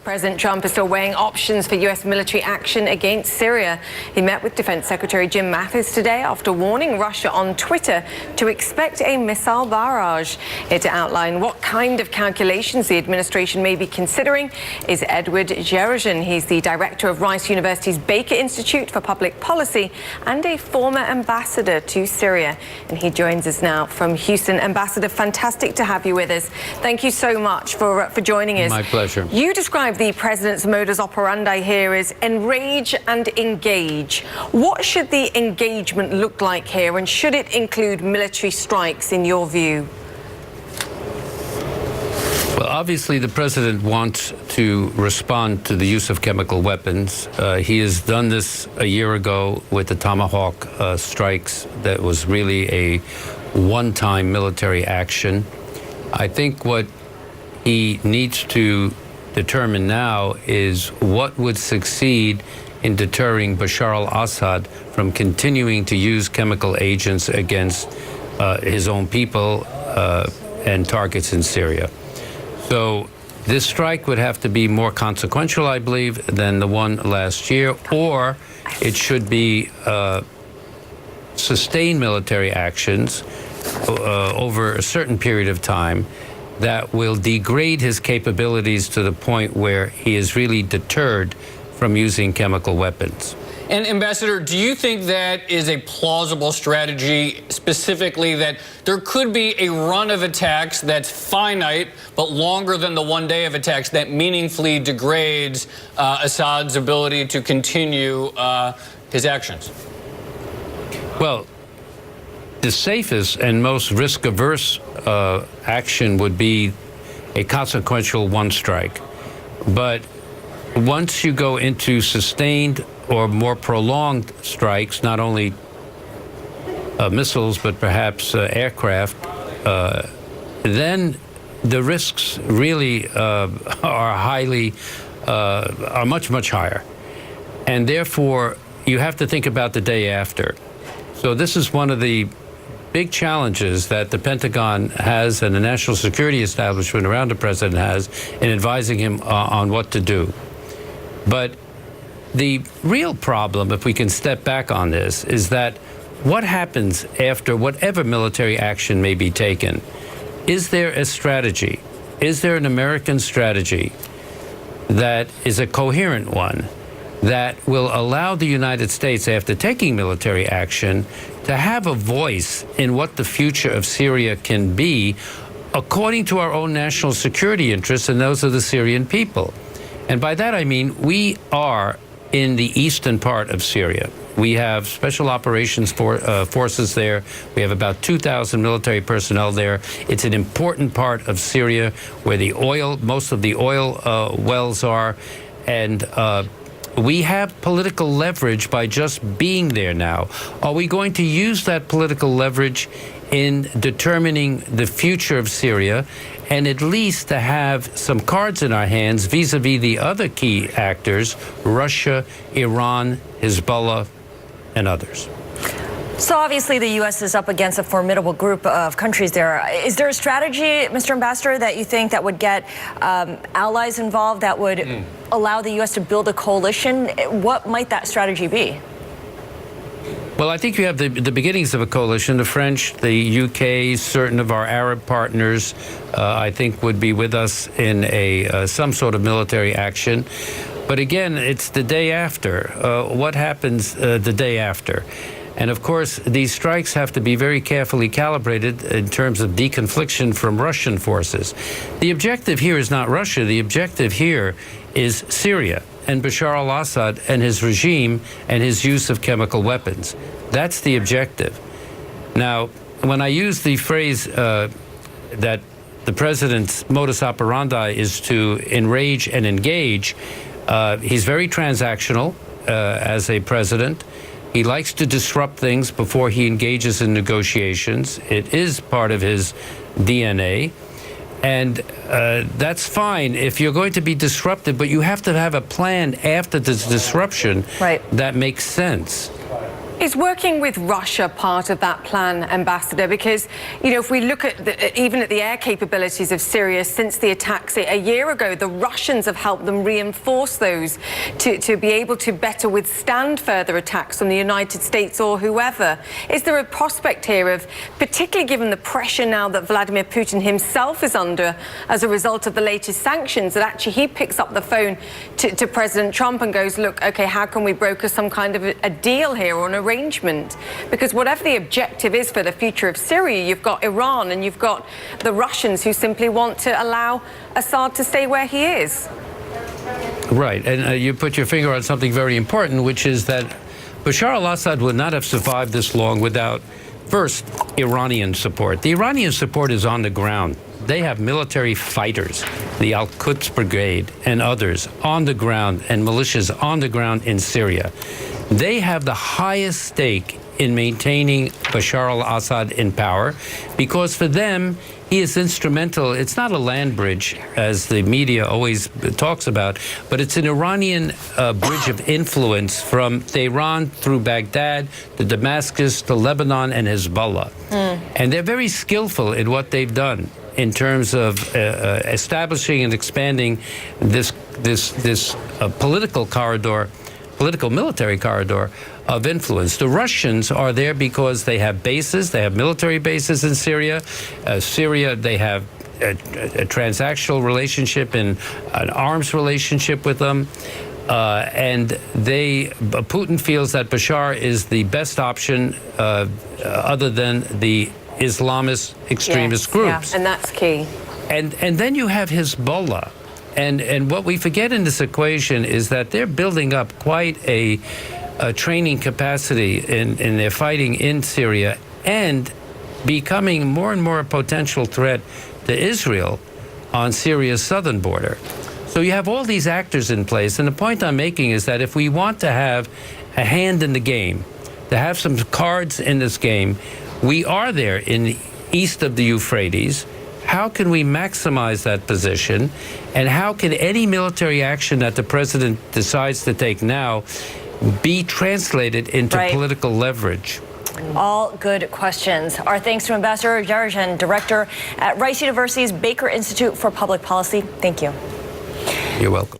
President Trump is still weighing options for U.S. military action against Syria. He met with Defense Secretary Jim Mattis today after warning Russia on Twitter to expect a missile barrage. Here to outline what kind of calculations the administration may be considering is Edward Djerejian. He's the director of Rice University's Baker Institute for Public Policy and a former ambassador to Syria. And he joins us now from Houston. Ambassador, fantastic to have you with us. Thank you so much for joining us. My pleasure. You describe the president's modus operandi here is enrage and engage. What should the engagement look like here, and should it include military strikes in your view? Well, obviously the president wants to respond to the use of chemical weapons. He has done this a year ago with the Tomahawk strikes. That was really a one-time military action. I think what he needs to determine now is what would succeed in deterring Bashar al-Assad from continuing to use chemical agents against his own people and targets in Syria. So this strike would have to be more consequential, I believe, than the one last year, or it should be sustained military actions over a certain period of time that will degrade his capabilities to the point where he is really deterred from using chemical weapons. And Ambassador, do you think that is a plausible strategy, specifically that there could be a run of attacks that's finite but longer than the 1 day of attacks that meaningfully degrades Assad's ability to continue his actions? Well, the safest and most risk-averse action would be a consequential one strike. But once you go into sustained or more prolonged strikes, not only missiles but perhaps aircraft, then the risks really are much higher. And therefore, you have to think about the day after. So this is one of the big challenges that the Pentagon has and the national security establishment around the president has in advising him on what to do. But the real problem, if we can step back on this, is that what happens after whatever military action may be taken? Is there a strategy? Is there an American strategy that is a coherent one that will allow the United States, after taking military action, to have a voice in what the future of Syria can be according to our own national security interests and those of the Syrian people? And by that I mean we are in the eastern part of Syria. We have special operations forces there. We have about 2,000 military personnel there. It's an important part of Syria where most of the oil wells are, and we have political leverage by just being there now. Are we going to use that political leverage in determining the future of Syria, and at least to have some cards in our hands vis-a-vis the other key actors, Russia, Iran, Hezbollah, and others? So obviously the U.S. is up against a formidable group of countries there. Is there a strategy, Mr. Ambassador, that you think that would get allies involved, that would allow the U.S. to build a coalition? What might that strategy be? Well, I think you have the beginnings of a coalition. The French, the UK, certain of our Arab partners, I think, would be with us in some sort of military action. But again, it's the day after. What happens the day after? And of course, these strikes have to be very carefully calibrated in terms of deconfliction from Russian forces. The objective here is not Russia. The objective here is Syria and Bashar al-Assad and his regime and his use of chemical weapons. That's the objective. Now, when I use the phrase that the president's modus operandi is to enrage and engage, he's very transactional as a president. He likes to disrupt things before he engages in negotiations. It is part of his DNA. And that's fine if you're going to be disruptive, but you have to have a plan after this disruption that makes sense. Is working with Russia part of that plan, Ambassador? Because, you know, if we look at even at the air capabilities of Syria since the attacks a year ago, the Russians have helped them reinforce those to be able to better withstand further attacks from the United States or whoever. Is there a prospect here of, particularly given the pressure now that Vladimir Putin himself is under as a result of the latest sanctions, that actually he picks up the phone to President Trump and goes, look, okay, how can we broker some kind of a deal here or an arrangement? Because whatever the objective is for the future of Syria, you've got Iran and you've got the Russians who simply want to allow Assad to stay where he is. Right, and you put your finger on something very important, which is that Bashar al-Assad would not have survived this long without, first, Iranian support. The Iranian support is on the ground. They have military fighters, the Al-Quds Brigade and others on the ground, and militias on the ground in Syria. They have the highest stake in maintaining Bashar al-Assad in power because for them, he is instrumental. It's not a land bridge, as the media always talks about, but it's an Iranian bridge of influence from Tehran through Baghdad to Damascus to Lebanon and Hezbollah. And they're very skillful in what they've done in terms of establishing and expanding this political military corridor of influence. The Russians are there because they have bases, they have military bases in Syria. Syria, they have a transactional relationship and an arms relationship with them. And Putin feels that Bashar is the best option other than the Islamist extremist groups. Yeah, and that's key. And then you have Hezbollah. And what we forget in this equation is that they're building up quite a training capacity in their fighting in Syria and becoming more and more a potential threat to Israel on Syria's southern border. So you have all these actors in place. And the point I'm making is that if we want to have a hand in the game, to have some cards in this game, we are there in east of the Euphrates. How can we maximize that position? And how can any military action that the president decides to take now be translated into political leverage? All good questions. Our thanks to Ambassador Djerejian, director at Rice University's Baker Institute for Public Policy. Thank you. You're welcome.